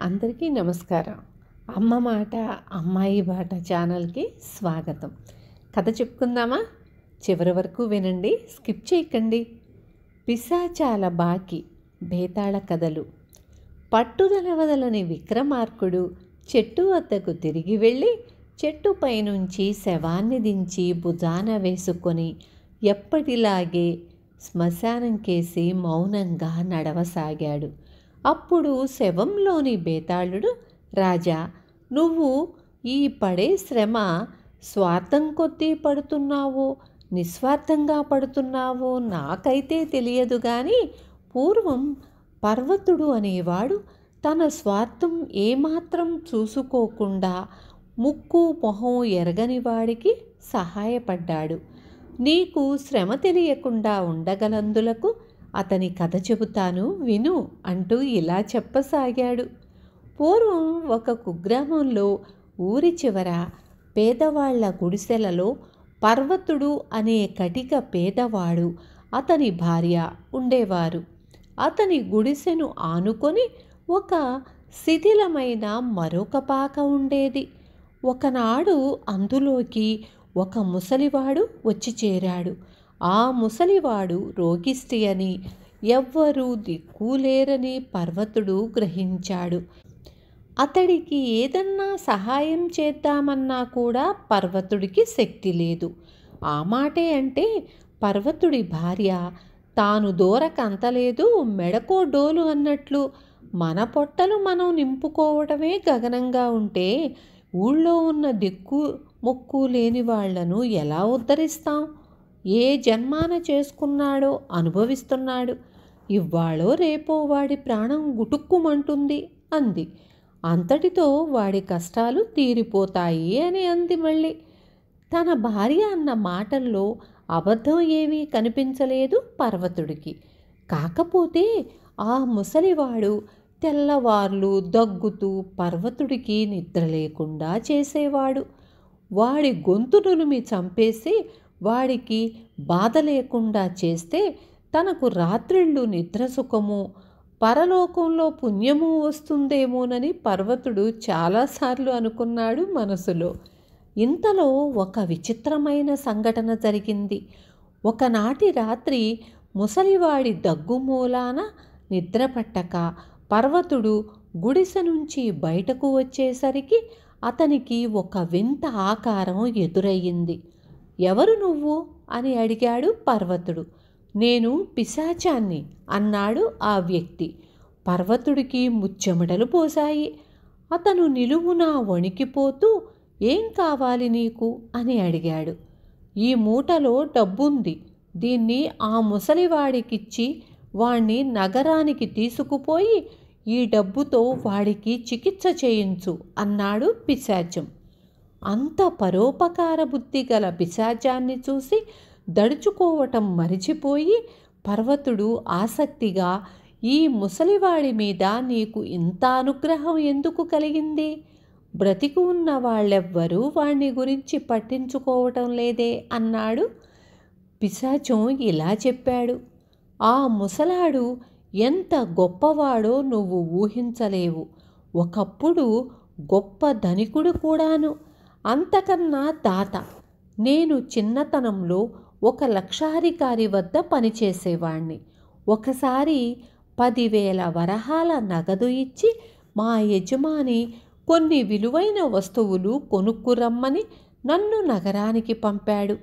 అందరికీ నమస్కారం. అమ్మ మాట అమ్మాయి బాట ఛానల్కి స్వాగతం. కథ చెప్పుకుందామా? చివరి వరకు వినండి, స్కిప్ చేయకండి. పిశాచాల బాకి బేతాళ కథలు. పట్టుదల వదలని విక్రమార్కుడు చెట్టు వద్దకు తిరిగి వెళ్ళి చెట్టుపై నుంచి శవాన్ని దించి భుజాన వేసుకొని ఎప్పటిలాగే శ్మశానం కేసి మౌనంగా నడవసాగాడు. అప్పుడు శవంలోని బేతాళుడు, రాజా, నువ్వు ఈ పడే శ్రమ స్వార్థం కొద్దీ పడుతున్నావో నిస్వార్థంగా పడుతున్నావో నాకైతే తెలియదు కానీ పూర్వం పర్వతుడు అనేవాడు తన స్వార్థం ఏమాత్రం చూసుకోకుండా ముక్కు మొహం ఎరగని వాడికి సహాయపడ్డాడు. నీకు శ్రమ తెలియకుండా ఉండగలందులకు అతని కథ చెబుతాను విను అంటూ ఇలా చెప్పసాగాడు. పూర్వం ఒక కుగ్రామంలో ఊరి చివర పేదవాళ్ల గుడిసెలలో పర్వతుడు అనే కటిక పేదవాడు అతని భార్య ఉండేవారు. అతని గుడిసెను ఆనుకొని ఒక శిథిలమైన మరొక పాక ఉండేది. ఒకనాడు అందులోకి ఒక ముసలివాడు వచ్చి చేరాడు. ఆ ముసలివాడు రోగిష్టి అని, ఎవ్వరూ దిక్కులేరని పర్వతుడు గ్రహించాడు. అతడికి ఏదన్నా సహాయం చేద్దామన్నా కూడా పర్వతుడికి శక్తి లేదు. ఆ మాటే అంటే పర్వతుడి భార్య తాను దూరకంతలేదు మెడకో డోలు అన్నట్లు మన పొట్టలు మనం నింపుకోవడమే గగనంగా ఉంటే ఊళ్ళో ఉన్న దిక్కు మొక్కు లేని వాళ్లను ఎలా ఉద్ధరిస్తాం? ఏ జన్మాన చేసుకున్నాడో అనుభవిస్తున్నాడు. ఇవ్వాళో రేపో వాడి ప్రాణం గుటుక్కుమంటుంది అంది. అంతటితో వాడి కష్టాలు తీరిపోతాయి అని అంది మళ్ళీ. తన భార్య అన్న మాటల్లో అబద్ధం ఏమీ కనిపించలేదు పర్వతుడికి. కాకపోతే ఆ ముసలివాడు తెల్లవార్లు దగ్గుతూ పర్వతుడికి నిద్ర లేకుండా చేసేవాడు. వాడి గొంతు నులిమి చంపేసి వాడికి బాధ లేకుండా చేస్తే తనకు రాత్రిళ్ళు నిద్రసుఖము పరలోకంలో పుణ్యము వస్తుందేమోనని పర్వతుడు చాలాసార్లు అనుకున్నాడు మనసులో. ఇంతలో ఒక విచిత్రమైన సంఘటన జరిగింది. ఒకనాటి రాత్రి ముసలివాడి దగ్గు మూలాన నిద్రపట్టక పర్వతుడు గుడిసె నుంచి బయటకు వచ్చేసరికి అతనికి ఒక వింత ఆకారం ఎదురయ్యింది. ఎవరు నువ్వు అని అడిగాడు పర్వతుడు. నేను పిశాచాన్ని అన్నాడు ఆ వ్యక్తి. పర్వతుడికి ముచ్చెమటలు పోసాయి. అతను నిలువునా వణికిపోతూ ఏం కావాలి నీకు అని అడిగాడు. ఈ మూటలో డబ్బుంది, దీన్ని ఆ ముసలివాడికిచ్చి వాణ్ణి నగరానికి తీసుకుపోయి ఈ డబ్బుతో వాడికి చికిత్స చేయించు అన్నాడు పిశాచం. అంత పరోపకార బుద్ధి గల పిశాచాన్ని చూసి దడుచుకోవటం మరిచిపోయి పర్వతుడు ఆసక్తిగా, ఈ ముసలివాడి మీద నీకు ఇంత అనుగ్రహం ఎందుకు కలిగింది? బ్రతికి ఉన్న వాళ్ళెవ్వరూ వాణ్ణి గురించి పట్టించుకోవటం లేదే అన్నాడు. పిశాచం ఇలా చెప్పాడు. ఆ ముసలాడు ఎంత గొప్పవాడో నువ్వు ఊహించలేవు. ఒకప్పుడు గొప్ప ధనికుడు కూడాను, అంతకన్నా దాత. నేను చిన్నతనంలో ఒక లక్షాధికారి వద్ద పనిచేసేవాణ్ణి. ఒకసారి 10,000 వరహాల నగదు ఇచ్చి మా యజమాని కొన్ని విలువైన వస్తువులు కొనుక్కురమ్మని నన్ను నగరానికి పంపాడు.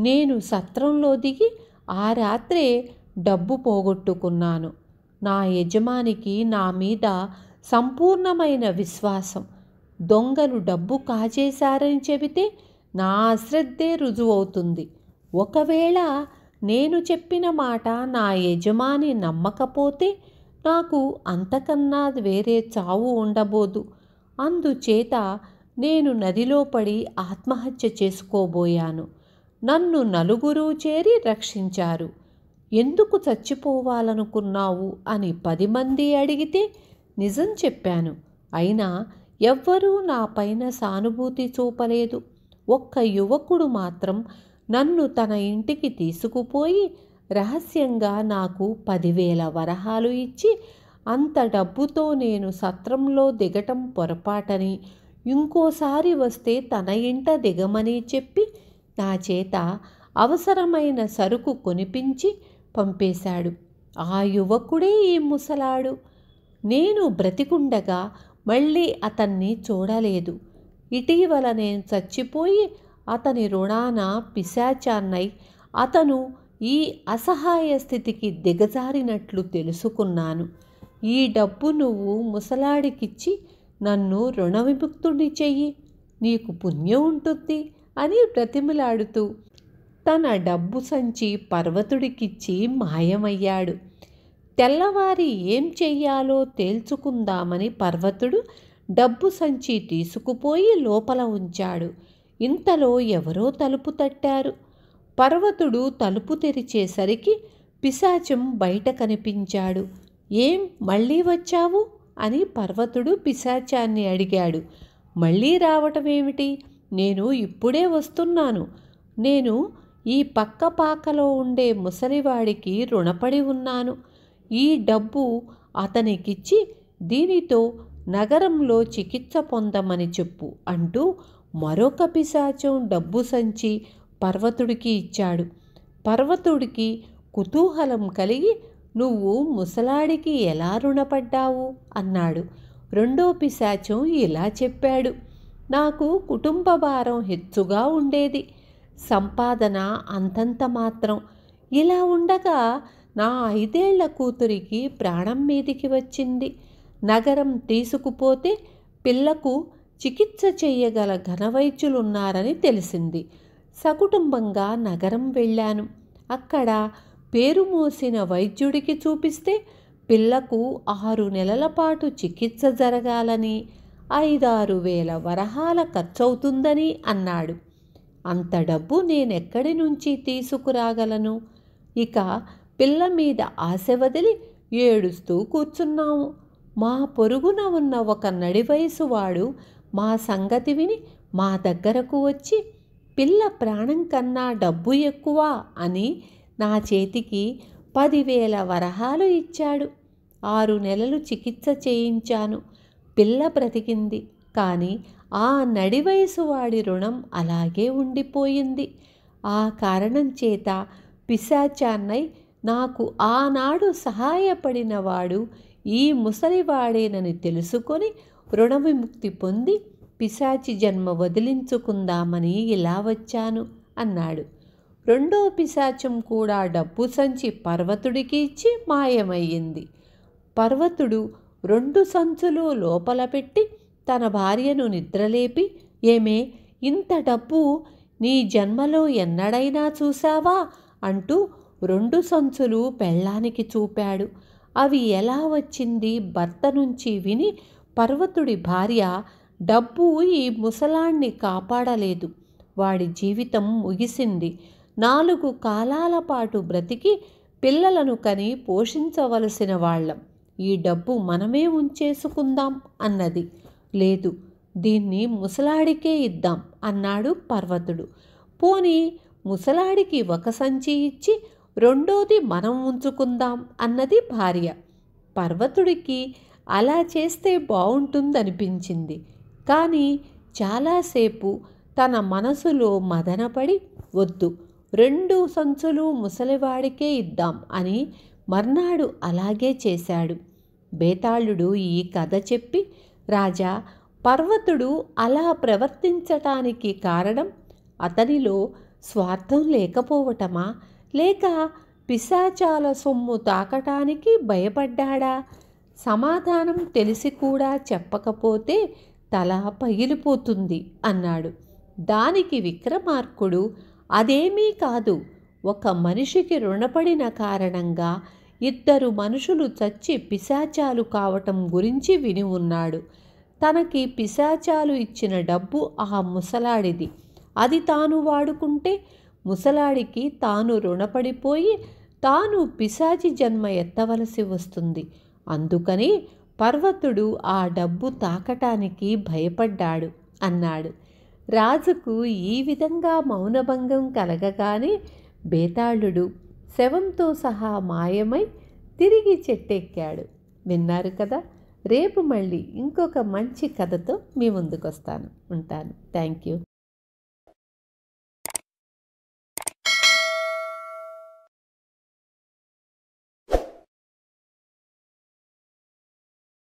నేను సత్రంలో దిగి ఆ రాత్రే డబ్బు పోగొట్టుకున్నాను. నా యజమానికి నా మీద సంపూర్ణమైన విశ్వాసం. దొంగలు డబ్బు కాజేశారని చెబితే నా అశ్రద్ధే రుజువవుతుంది. ఒకవేళ నేను చెప్పిన మాట నా యజమాని నమ్మకపోతే నాకు అంతకన్నా వేరే చావు ఉండబోదు. అందుచేత నేను నదిలో పడి ఆత్మహత్య చేసుకోబోయాను. నన్ను నలుగురు చేరి రక్షించారు. ఎందుకు చచ్చిపోవాలనుకున్నావు అని 10 మంది అడిగితే నిజం చెప్పాను. అయినా ఎవ్వరూ నా పైన సానుభూతి చూపలేదు. ఒక్క యువకుడు మాత్రం నన్ను తన ఇంటికి తీసుకుపోయి రహస్యంగా నాకు 10,000 వరహాలు ఇచ్చి అంత డబ్బుతో నేను సత్రంలో దిగటం పొరపాటని, ఇంకోసారి వస్తే తన ఇంట దిగమని చెప్పి నా చేత అవసరమైన సరుకు కొనిపించి పంపేశాడు. ఆ యువకుడే ఈ ముసలాడు. నేను బ్రతికుండగా మళ్ళీ అతన్ని చూడలేదు. ఇటీవల నేను చచ్చిపోయి అతని రుణాన పిశాచాన్నై అతను ఈ అసహాయ స్థితికి దిగజారినట్లు తెలుసుకున్నాను. ఈ డబ్బు నువ్వు ముసలాడికిచ్చి నన్ను రుణ విముక్తుడిని చెయ్యి, నీకు పుణ్యం ఉంటుంది అని బ్రతిమలాడుతూ తన డబ్బు సంచి పర్వతుడికిచ్చి మాయమయ్యాడు. తెల్లవారి ఏం చెయ్యాలో తేల్చుకుందామని పర్వతుడు డబ్బు సంచి తీసుకుపోయి లోపల ఉంచాడు. ఇంతలో ఎవరో తలుపు తట్టారు. పర్వతుడు తలుపు తెరిచేసరికి పిశాచం బయట కనిపించాడు. ఏం మళ్ళీ వచ్చావు అని పర్వతుడు పిశాచాన్ని అడిగాడు. మళ్ళీ రావటమేమిటి? నేను ఇప్పుడే వస్తున్నాను. నేను ఈ పక్క పాకలో ఉండే ముసలివాడికి రుణపడి ఉన్నాను. ఈ డబ్బు అతనికిచ్చి దీనితో నగరంలో చికిత్స పొందమని చెప్పు అంటూ మరొక పిశాచం డబ్బు సంచి పర్వతుడికి ఇచ్చాడు. పర్వతుడికి కుతూహలం కలిగి, నువ్వు ముసలాడికి ఎలా రుణపడ్డావు అన్నాడు. రెండో పిశాచం ఇలా చెప్పాడు. నాకు కుటుంబ భారం హెచ్చుగా ఉండేది, సంపాదన అంతంత మాత్రం. ఇలా ఉండగా నా 5 ఏళ్ల కూతురికి ప్రాణం మీదికి వచ్చింది. నగరం తీసుకుపోతే పిల్లకు చికిత్స చేయగల ఘనవైద్యులున్నారని తెలిసింది. సకుటుంబంగా నగరం వెళ్ళాను. అక్కడ పేరు మోసిన వైద్యుడికి చూపిస్తే పిల్లకు 6 నెలల పాటు చికిత్స జరగాలని, 5-6 వేల వరహాల ఖర్చవుతుందని అన్నాడు. అంత డబ్బు నేనెక్కడి నుంచి తీసుకురాగలను? ఇక పిల్ల మీద ఆశ వదిలి ఏడుస్తూ కూర్చున్నాము. మా పొరుగున ఉన్న ఒక నడివయసు వాడు మా సంగతి విని మా దగ్గరకు వచ్చి, పిల్ల ప్రాణం కన్నా డబ్బు ఎక్కువ అని నా చేతికి 10,000 వరహాలు ఇచ్చాడు. 6 నెలలు చికిత్స చేయించాను. పిల్ల బ్రతికింది. కానీ ఆ నడివయసు వాడి రుణం అలాగే ఉండిపోయింది. ఆ కారణం చేత పిశాచాన్నై నాకు ఆనాడు సహాయపడిన వాడు ఈ ముసలివాడేనని తెలుసుకొని రుణ విముక్తి పొంది పిశాచి జన్మ వదిలించుకుందామని ఇలా వచ్చాను అన్నాడు. రెండో పిశాచం కూడా డబ్బు సంచి పర్వతుడికి ఇచ్చి మాయమయ్యింది. పర్వతుడు 2 సంచులు లోపల పెట్టి తన భార్యను నిద్రలేపి, ఏమే, ఇంత డబ్బు నీ జన్మలో ఎన్నడైనా చూశావా అంటూ 2 సంచులు పెళ్ళానికి చూపాడు. అవి ఎలా వచ్చింది భర్త నుంచి విని పర్వతుడి భార్య, డబ్బు ఈ ముసలాన్ని కాపాడలేదు, వాడి జీవితం ముగిసింది. 4 కాలాల పాటు బ్రతికి పిల్లలను కని పోషించవలసిన వాళ్ళం. ఈ డబ్బు మనమే ఉంచేసుకుందాం అన్నది. లేదు, దీన్ని ముసలాడికే ఇద్దాం అన్నాడు పర్వతుడు. పోనీ ముసలాడికి 1 సంచి ఇచ్చి రెండోది మనం ఉంచుకుందాం అన్నది భార్య. పర్వతుడికి అలా చేస్తే బాగుంటుందనిపించింది. కానీ చాలాసేపు తన మనసులో మదనపడి, వద్దు, 2 సంచులు ముసలివాడికే ఇద్దాం అని మర్నాడు అలాగే చేశాడు. బేతాళుడు ఈ కథ చెప్పి, రాజా, పర్వతుడు అలా ప్రవర్తించటానికి కారణం అతనిలో స్వార్థం లేకపోవటమా, లేక పిశాచాల సొమ్ము తాకటానికి భయపడ్డాడా? సమాధానం తెలిసి కూడా చెప్పకపోతే తల పగిలిపోతుంది అన్నాడు. దానికి విక్రమార్కుడు, అదేమీ కాదు, ఒక మనిషికి రుణపడిన కారణంగా 2 మనుషులు చచ్చి పిశాచాలు కావటం గురించి విని ఉన్నాడు. తనకి పిశాచాలు ఇచ్చిన డబ్బు ఆ ముసలాడిది. అది తాను వాడుకుంటే ముసలాడికి తాను రుణపడిపోయి తాను పిశాచి జన్మ ఎత్తవలసి వస్తుంది. అందుకని పర్వతుడు ఆ డబ్బు తాకటానికి భయపడ్డాడు అన్నాడు. రాజుకు ఈ విధంగా మౌనభంగం కలగగానే బేతాళుడు శవంతో సహా మాయమై తిరిగి చెట్టెక్కాడు. విన్నారు కదా. రేపు మళ్ళీ ఇంకొక మంచి కథతో మీ ముందుకు వస్తాను. ఉంటాను. Thank you.